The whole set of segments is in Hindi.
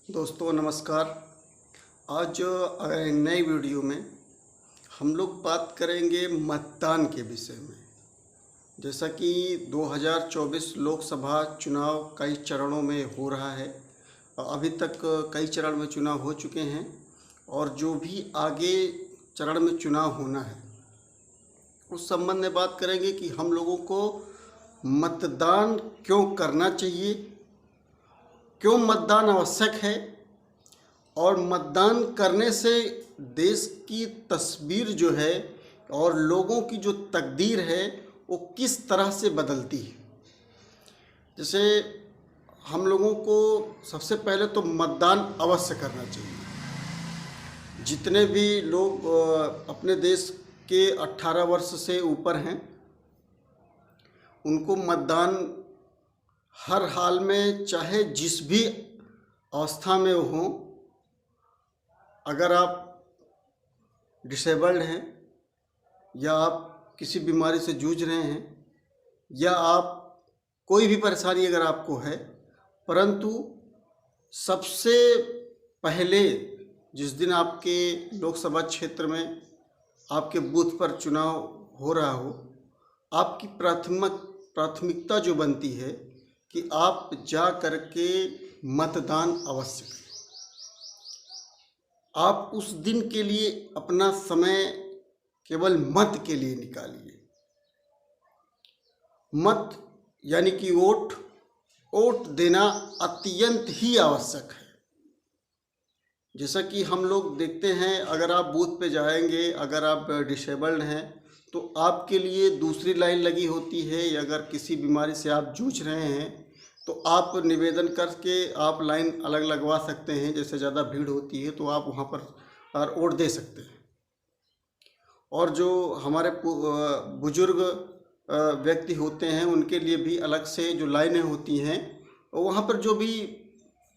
दोस्तों नमस्कार। आज नई वीडियो में हम लोग बात करेंगे मतदान के विषय में। जैसा कि 2024 लोकसभा चुनाव कई चरणों में हो रहा है। अभी तक कई चरण में चुनाव हो चुके हैं और जो भी आगे चरण में चुनाव होना है उस संबंध में बात करेंगे कि हम लोगों को मतदान क्यों करना चाहिए, क्यों मतदान आवश्यक है और मतदान करने से देश की तस्वीर जो है और लोगों की जो तकदीर है वो किस तरह से बदलती है। जैसे हम लोगों को सबसे पहले तो मतदान अवश्य करना चाहिए। जितने भी लोग अपने देश के 18 वर्ष से ऊपर हैं उनको मतदान हर हाल में, चाहे जिस भी अवस्था में हों, अगर आप डिसेबल्ड हैं या आप किसी बीमारी से जूझ रहे हैं या आप कोई भी परेशानी अगर आपको है, परंतु सबसे पहले जिस दिन आपके लोकसभा क्षेत्र में आपके बूथ पर चुनाव हो रहा हो, आपकी प्राथमिकता जो बनती है कि आप जा कर के मतदान अवश्य करें। आप उस दिन के लिए अपना समय केवल मत के लिए निकालिए। मत यानी कि वोट देना अत्यंत ही आवश्यक है। जैसा कि हम लोग देखते हैं, अगर आप बूथ पे जाएंगे, अगर आप डिसेबल्ड हैं तो आपके लिए दूसरी लाइन लगी होती है, या अगर किसी बीमारी से आप जूझ रहे हैं तो आप निवेदन करके आप लाइन अलग लगवा सकते हैं। जैसे ज़्यादा भीड़ होती है तो आप वहाँ पर वोट दे सकते हैं। और जो हमारे बुजुर्ग व्यक्ति होते हैं उनके लिए भी अलग से जो लाइनें होती हैं, वहाँ पर जो भी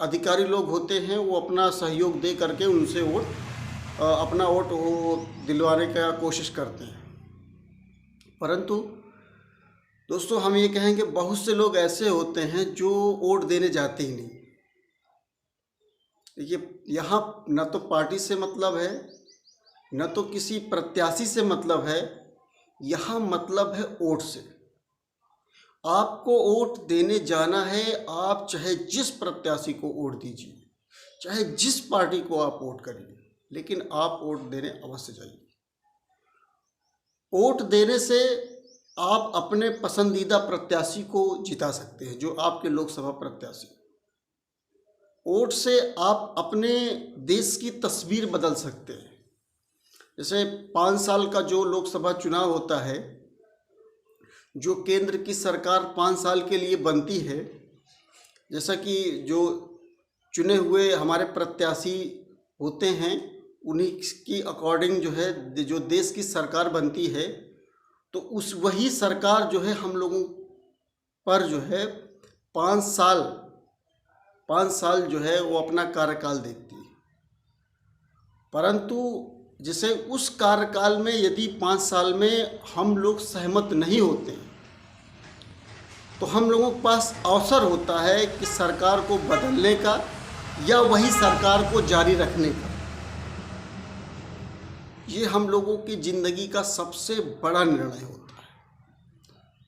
अधिकारी लोग होते हैं वो अपना सहयोग दे करके उनसे अपना वोट वो दिलवाने का कोशिश करते हैं। परंतु दोस्तों हम ये कहेंगे, बहुत से लोग ऐसे होते हैं जो वोट देने जाते ही नहीं। देखिए, यहाँ न तो पार्टी से मतलब है, न तो किसी प्रत्याशी से मतलब है, यहाँ मतलब है वोट से। आपको वोट देने जाना है, आप चाहे जिस प्रत्याशी को वोट दीजिए, चाहे जिस पार्टी को आप वोट करिए, लेकिन आप वोट देने अवश्य जाइए। वोट देने से आप अपने पसंदीदा प्रत्याशी को जिता सकते हैं, जो आपके लोकसभा प्रत्याशी। वोट से आप अपने देश की तस्वीर बदल सकते हैं। जैसे 5 साल का जो लोकसभा चुनाव होता है, जो केंद्र की सरकार 5 साल के लिए बनती है, जैसा कि जो चुने हुए हमारे प्रत्याशी होते हैं उन्हीं की अकॉर्डिंग जो है जो देश की सरकार बनती है, तो वही सरकार जो है हम लोगों पर जो है 5 साल जो है वो अपना कार्यकाल देखती है। परंतु जैसे उस कार्यकाल में यदि 5 साल में हम लोग सहमत नहीं होते तो हम लोगों के पास अवसर होता है कि सरकार को बदलने का या वही सरकार को जारी रखने का। ये हम लोगों की ज़िंदगी का सबसे बड़ा निर्णय होता है।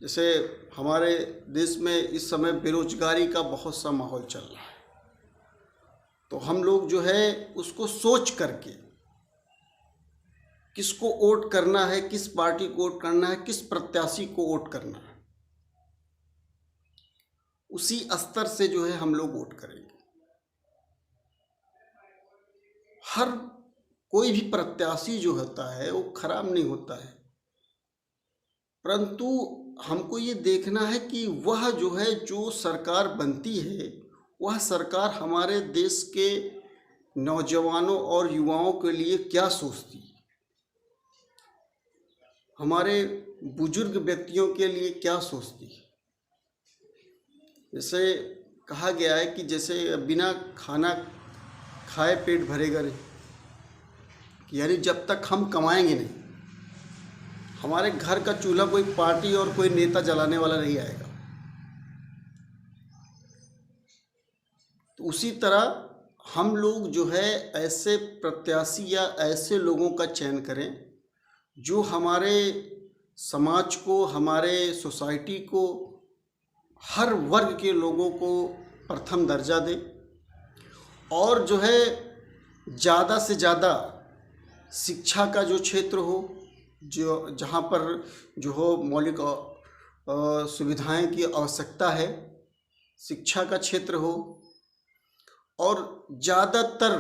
जैसे हमारे देश में इस समय बेरोजगारी का बहुत सा माहौल चल रहा है, तो हम लोग जो है उसको सोच करके किसको वोट करना है, किस पार्टी को वोट करना है, किस प्रत्याशी को वोट करना है, उसी स्तर से जो है हम लोग वोट करेंगे। हर कोई भी प्रत्याशी जो होता है वो खराब नहीं होता है, परंतु हमको ये देखना है कि वह जो है जो सरकार बनती है वह सरकार हमारे देश के नौजवानों और युवाओं के लिए क्या सोचती है, हमारे बुजुर्ग व्यक्तियों के लिए क्या सोचती है। जैसे कहा गया है कि जैसे बिना खाना खाए पेट भरेगा नहीं, यानी जब तक हम कमाएंगे नहीं, हमारे घर का चूल्हा कोई पार्टी और कोई नेता जलाने वाला नहीं आएगा। तो उसी तरह हम लोग जो है ऐसे प्रत्याशी या ऐसे लोगों का चयन करें जो हमारे समाज को, हमारे सोसाइटी को, हर वर्ग के लोगों को प्रथम दर्जा दे और जो है ज़्यादा से ज़्यादा शिक्षा का जो क्षेत्र हो, जो जहाँ पर जो हो मौलिक सुविधाएं की आवश्यकता है, शिक्षा का क्षेत्र हो और ज़्यादातर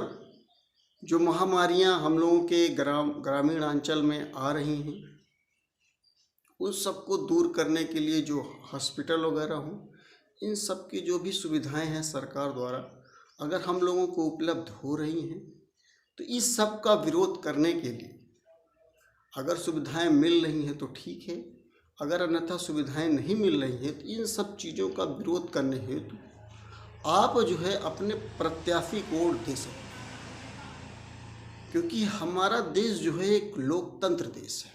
जो महामारियां हम लोगों के ग्रामीण अंचल में आ रही हैं उन सबको दूर करने के लिए जो हॉस्पिटल वगैरह हों, इन सब की जो भी सुविधाएं हैं सरकार द्वारा अगर हम लोगों को उपलब्ध हो रही हैं तो इस सब का विरोध करने के लिए अगर सुविधाएं मिल रही हैं तो ठीक है, अगर अन्यथा सुविधाएं नहीं मिल रही हैं तो इन सब चीज़ों का विरोध करने हेतु आप जो है अपने प्रत्याशी को वोट दे सकते हैं, क्योंकि हमारा देश जो है एक लोकतंत्र देश है।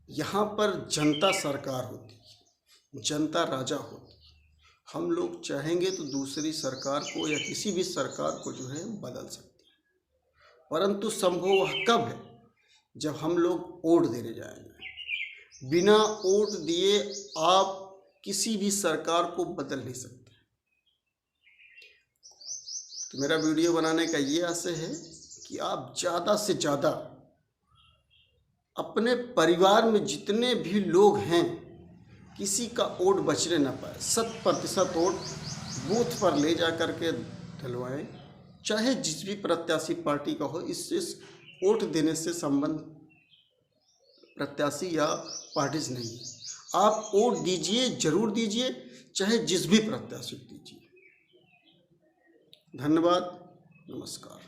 यहाँ पर जनता सरकार होती है, जनता राजा होती है। हम लोग चाहेंगे तो दूसरी सरकार को या किसी भी सरकार को जो है बदल सकते हैं, परंतु संभव वह कब है जब हम लोग वोट देने जाएंगे। बिना वोट दिए आप किसी भी सरकार को बदल नहीं सकते। तो मेरा वीडियो बनाने का ये आशय है कि आप ज़्यादा से ज़्यादा अपने परिवार में जितने भी लोग हैं किसी का वोट बचने ना पाए, 100% वोट बूथ पर ले जा कर के डलवाएँ, चाहे जिस भी प्रत्याशी पार्टी का हो। इससे वोट देने से संबंध प्रत्याशी या पार्टी से नहीं है। आप वोट दीजिए, जरूर दीजिए, चाहे जिस भी प्रत्याशी को दीजिए। धन्यवाद, नमस्कार।